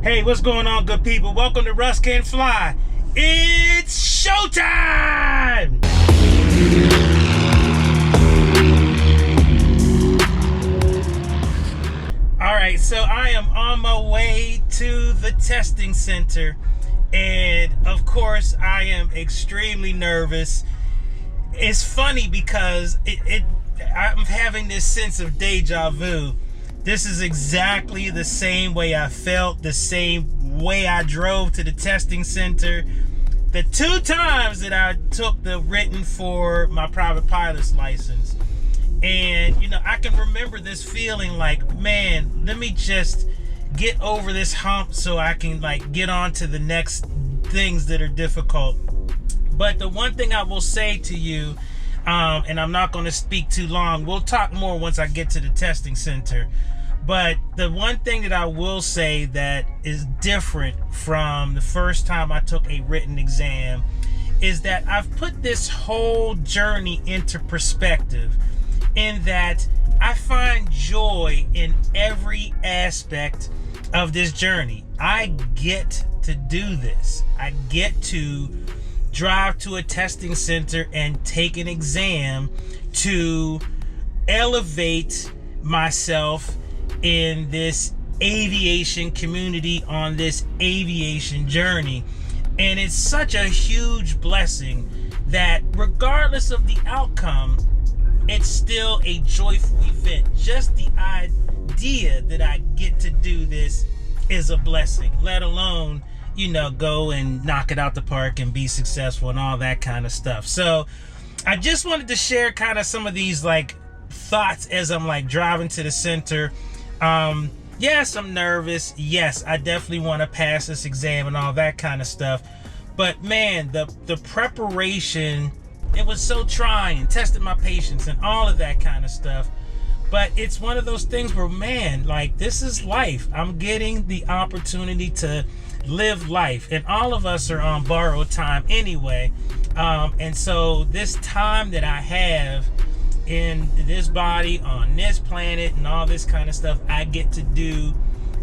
Hey, what's going on, good people? Welcome to Russ Can Fly. It's showtime! All right, so I am on my way to the testing center, and of course, I am extremely nervous. It's funny because I'm having this sense of deja vu. This is exactly the same way I felt, the same way I drove to the testing center. The 2 times that I took the written for my private pilot's license. And, you know, I can remember this feeling like, man, let me just get over this hump so I can, like, get on to the next things that are difficult. But the one thing I will say to you, and I'm not going to speak too long. We'll talk more once I get to the testing center. But the one thing that I will say that is different from the first time I took a written exam is that I've put this whole journey into perspective, in that I find joy in every aspect of this journey. I get to do this. I get to drive to a testing center and take an exam to elevate myself in this aviation community, on this aviation journey. And it's such a huge blessing that regardless of the outcome, it's still a joyful event. Just the idea that I get to do this is a blessing, let alone, you know, go and knock it out the park and be successful and all that kind of stuff. So I just wanted to share kind of some of these like thoughts as I'm like driving to the center. Yes, I'm nervous. Yes, I definitely want to pass this exam and all that kind of stuff. But man, the preparation, it was so trying, tested my patience and all of that kind of stuff. But it's one of those things where, man, like, this is life. I'm getting the opportunity to live life, and all of us are on borrowed time anyway. And so this time that I have in this body, on this planet, and all this kind of stuff, I get to do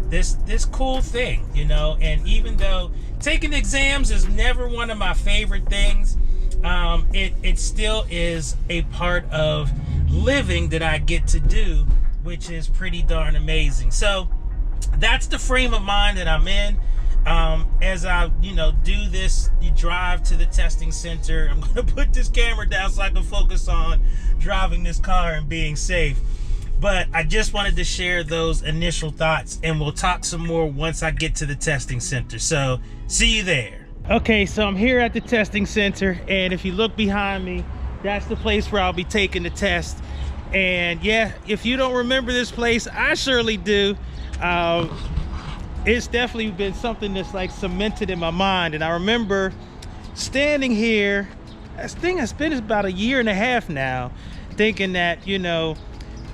this cool thing, you know. And even though taking exams is never one of my favorite things, it still is a part of living that I get to do, which is pretty darn amazing. So that's the frame of mind that I'm in. As I, you know, do this, you drive to the testing center. I'm going to put this camera down so I can focus on driving this car and being safe. But I just wanted to share those initial thoughts, and we'll talk some more once I get to the testing center. So see you there. Okay, so I'm here at the testing center, and if you look behind me, that's the place where I'll be taking the test. And yeah, if you don't remember this place, I surely do. It's definitely been something that's like cemented in my mind. And I remember standing here, I think it's been about 1.5 years now, thinking that, you know,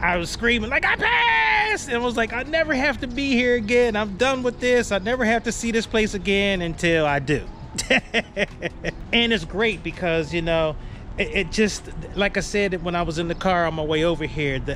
I was screaming like, I passed! And I was like, I never have to be here again. I'm done with this. I never have to see this place again until I do. And it's great because, you know, it just, like I said, when I was in the car on my way over here, the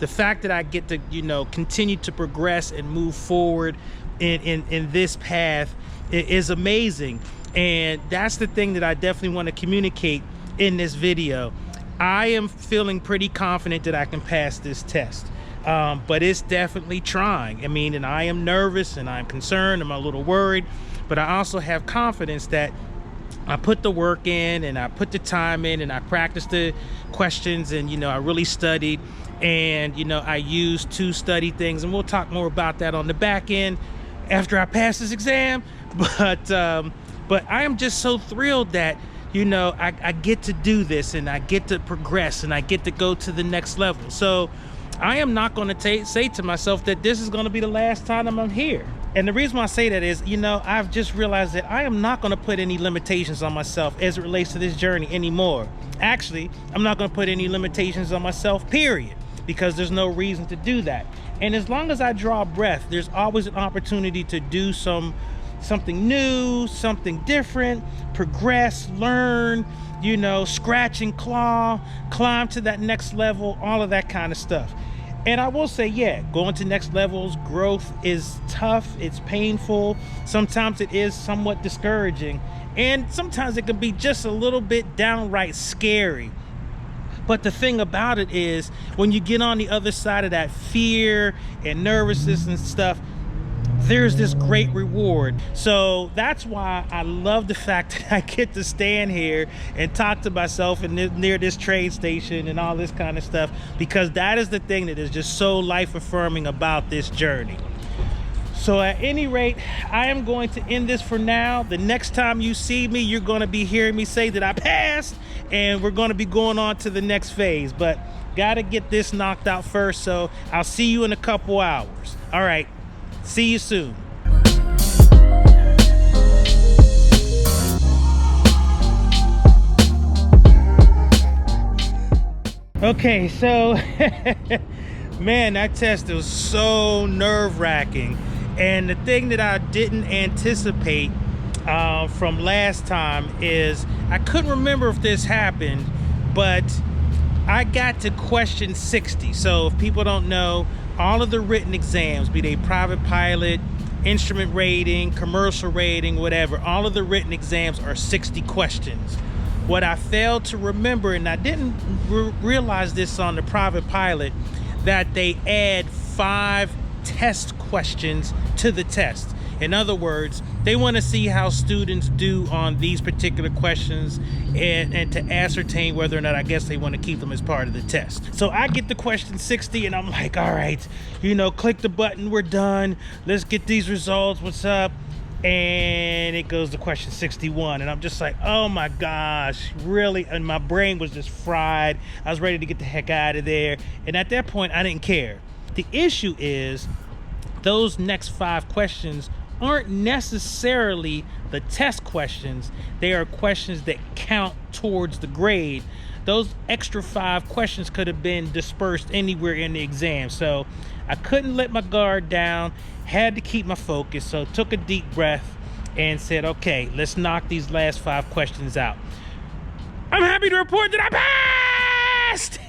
fact that I get to, you know, continue to progress and move forward in this path is amazing. And that's the thing that I definitely want to communicate in this video. I am feeling pretty confident that I can pass this test, but it's definitely trying. I mean, and I am nervous and I'm concerned, I'm a little worried, but I also have confidence that I put the work in and I put the time in and I practiced the questions, and, you know, I really studied, and, you know, I used to study things, and we'll talk more about that on the back end after I pass this exam. But I am just so thrilled that, you know, I get to do this, and I get to progress, and I get to go to the next level. So I am not going to say to myself that this is going to be the last time I'm here. And the reason why I say that is, you know, I've just realized that I am not going to put any limitations on myself as it relates to this journey anymore. Actually, I'm not going to put any limitations on myself, period, because there's no reason to do that. And as long as I draw a breath, there's always an opportunity to do something new, something different, progress, learn, you know, scratch and claw, climb to that next level, all of that kind of stuff. And I will say, yeah, going to next levels, growth is tough, it's painful. Sometimes it is somewhat discouraging. And sometimes it can be just a little bit downright scary. But the thing about it is, when you get on the other side of that fear and nervousness and stuff, there's this great reward. So that's why I love the fact that I get to stand here and talk to myself near this train station and all this kind of stuff, because that is the thing that is just so life affirming about this journey. So at any rate, I am going to end this for now. The next time you see me, you're going to be hearing me say that I passed, and we're going to be going on to the next phase. But got to get this knocked out first, so I'll see you in a couple hours. All right, see you soon. Okay, so man, that test was so nerve-wracking. And the thing that I didn't anticipate from last time is, I couldn't remember if this happened, but I got to question 60. So if people don't know, all of the written exams, be they private pilot, instrument rating, commercial rating, whatever, all of the written exams are 60 questions. What I failed to remember, and I didn't realize this on the private pilot, that they add 5 test questions to the test. In other words, they want to see how students do on these particular questions, and to ascertain whether or not, I guess, they want to keep them as part of the test. So I get to question 60 and I'm like, all right, you know, click the button, we're done, let's get these results, what's up? And it goes to question 61, and I'm just like, oh my gosh, really? And my brain was just fried. I was ready to get the heck out of there, and at that point I didn't care. The issue is, those next 5 questions aren't necessarily the test questions. They are questions that count towards the grade. Those extra 5 questions could have been dispersed anywhere in the exam. So I couldn't let my guard down, had to keep my focus. So took a deep breath and said, okay, let's knock these last 5 questions out. I'm happy to report that I passed.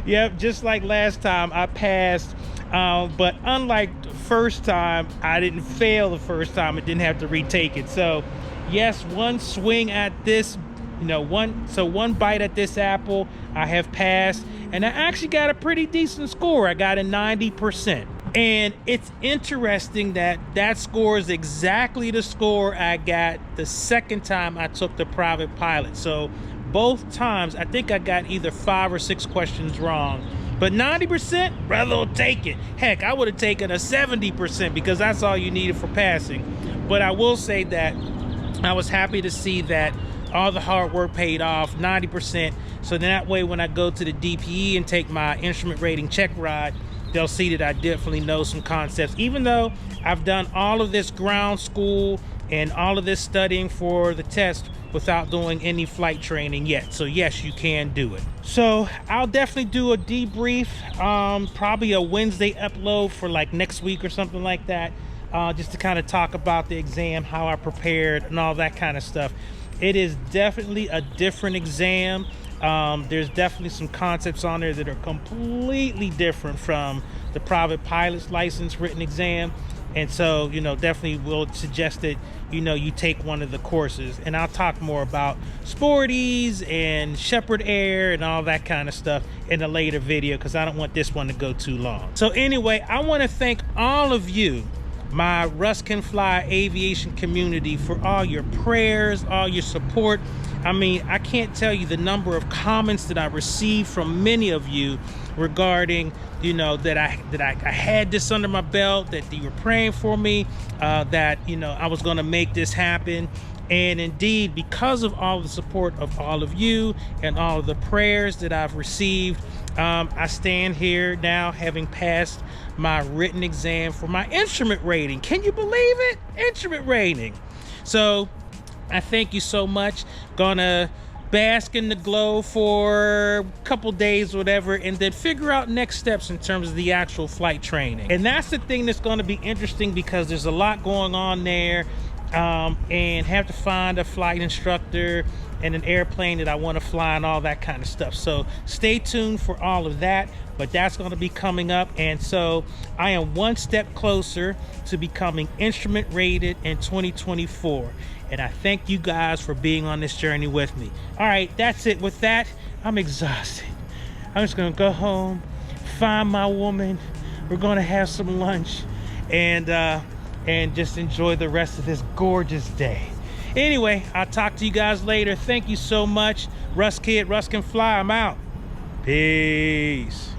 Yep, just like last time, I passed. But unlike the first time, I didn't fail the first time. I didn't have to retake it. So yes, one swing at this, you know, one bite at this apple, I have passed, and I actually got a pretty decent score. I got a 90%. And it's interesting that that score is exactly the score I got the second time I took the private pilot. So both times, I think I got either 5 or 6 questions wrong. But 90%, brother will take it. Heck, I would have taken a 70% because that's all you needed for passing. But I will say that I was happy to see that all the hard work paid off, 90%. So that way, when I go to the DPE and take my instrument rating check ride, they'll see that I definitely know some concepts. Even though I've done all of this ground school and all of this studying for the test without doing any flight training yet. So yes, you can do it. So I'll definitely do a debrief, probably a Wednesday upload for like next week or something like that, just to kind of talk about the exam, how I prepared and all that kind of stuff. It is definitely a different exam. There's definitely some concepts on there that are completely different from the private pilot's license written exam. And so, you know, definitely will suggest that, you know, you take one of the courses. And I'll talk more about Sporties and Sheppard Air and all that kind of stuff in a later video, because I don't want this one to go too long. So anyway, I want to thank all of you, my Russ Can Fly aviation community, for all your prayers, all your support. I mean, I can't tell you the number of comments that I received from many of you regarding, you know, that I had this under my belt, that you were praying for me, that, you know, I was going to make this happen. And indeed, because of all the support of all of you and all of the prayers that I've received, I stand here now having passed my written exam for my instrument rating. Can you believe it? Instrument rating. So I thank you so much. Gonna bask in the glow for a couple days, whatever, and then figure out next steps in terms of the actual flight training. And that's the thing that's going to be interesting, because there's a lot going on there. and have to find a flight instructor and an airplane that I want to fly and all that kind of stuff. So stay tuned for all of that, but that's going to be coming up. And so I am one step closer to becoming instrument rated in 2024. And I thank you guys for being on this journey with me. All right, that's it. With that, I'm exhausted. I'm just going to go home, find my woman. We're going to have some lunch and just enjoy the rest of this gorgeous day. Anyway, I'll talk to you guys later. Thank you so much. Russ Kid, Russ Can Fly. I'm out. Peace.